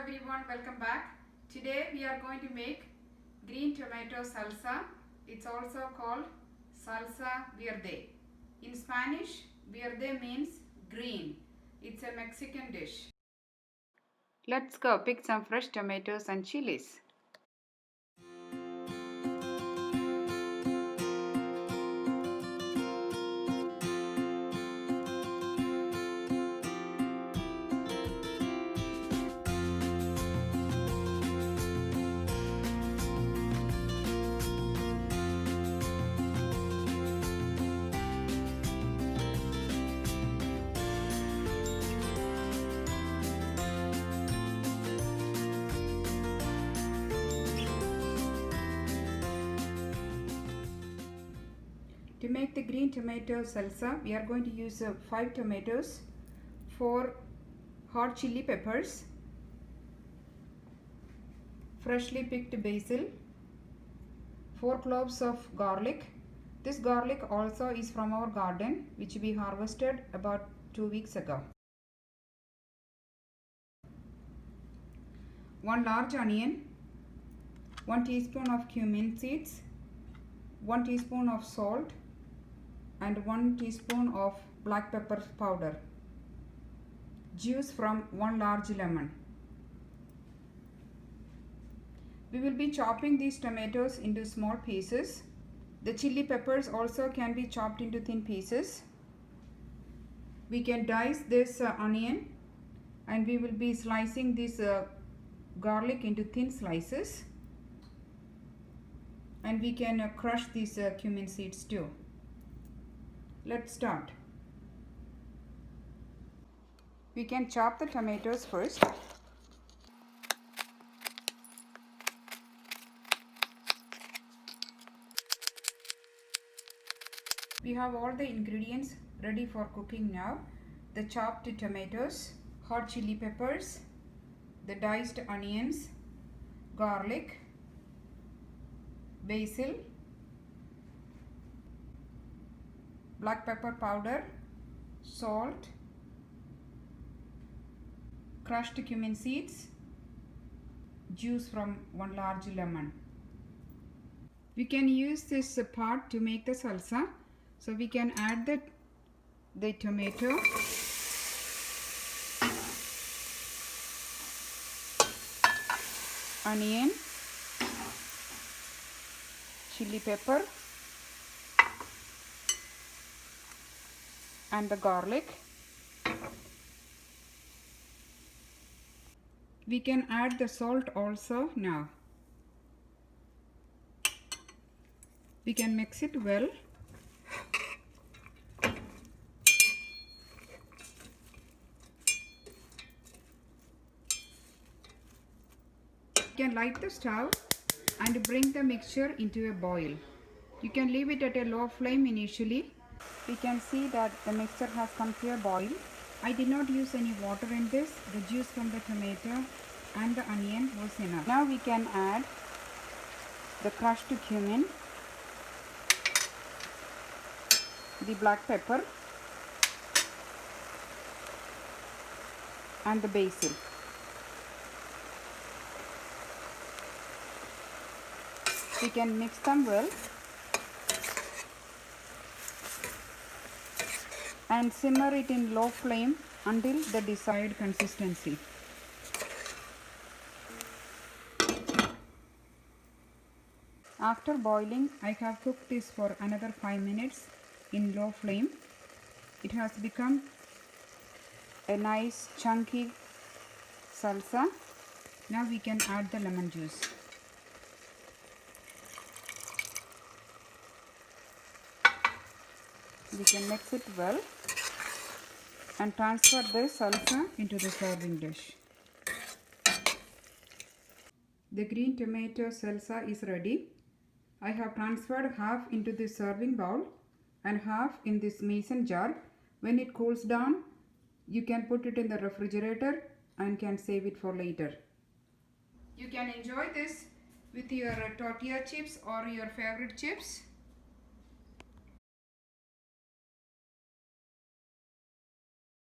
everyone, welcome back. Today we are going to make green tomato salsa. It's also called salsa verde. In Spanish, verde means green. It's a Mexican dish. Let's go pick some fresh tomatoes and chilies. To make the green tomato salsa, we are going to use 5 tomatoes, 4 hot chili peppers, freshly picked basil, 4 cloves of garlic. This garlic also is from our garden, which we harvested about 2 weeks ago. 1 large onion, 1 teaspoon of cumin seeds, 1 teaspoon of salt, and 1 teaspoon of black pepper powder. Juice from 1 large lemon. We will be chopping these tomatoes into small pieces. The chili peppers also can be chopped into thin pieces. We can dice this onion, and we will be slicing this garlic into thin slices. And we can crush these cumin seeds too. Let's start. We can chop the tomatoes first. We have all the ingredients ready for cooking now. The chopped tomatoes, hot chili peppers, the diced onions, garlic, basil, black pepper powder, salt, crushed cumin seeds, juice from 1 large lemon. We can use this part to make the salsa. So we can add the tomato, onion, chili pepper, and the garlic. We can add the salt also now. We can mix it well. You can light the stove and bring the mixture into a boil. You can leave it at a low flame initially. We can see that the mixture has come to a boil. I did not use any water in this. The juice from the tomato and the onion was enough. Now we can add the crushed cumin, the black pepper, and the basil. We can mix them well and simmer it in low flame until the desired consistency. After boiling, I have cooked this for another 5 minutes in low flame. It has become a nice chunky salsa. Now we can add the lemon juice. We can mix it well and transfer the salsa into the serving dish. The green tomato salsa is ready. I have transferred half into the serving bowl and half in this mason jar. When it cools down, you can put it in the refrigerator and can save it for later. You can enjoy this with your tortilla chips or your favorite chips.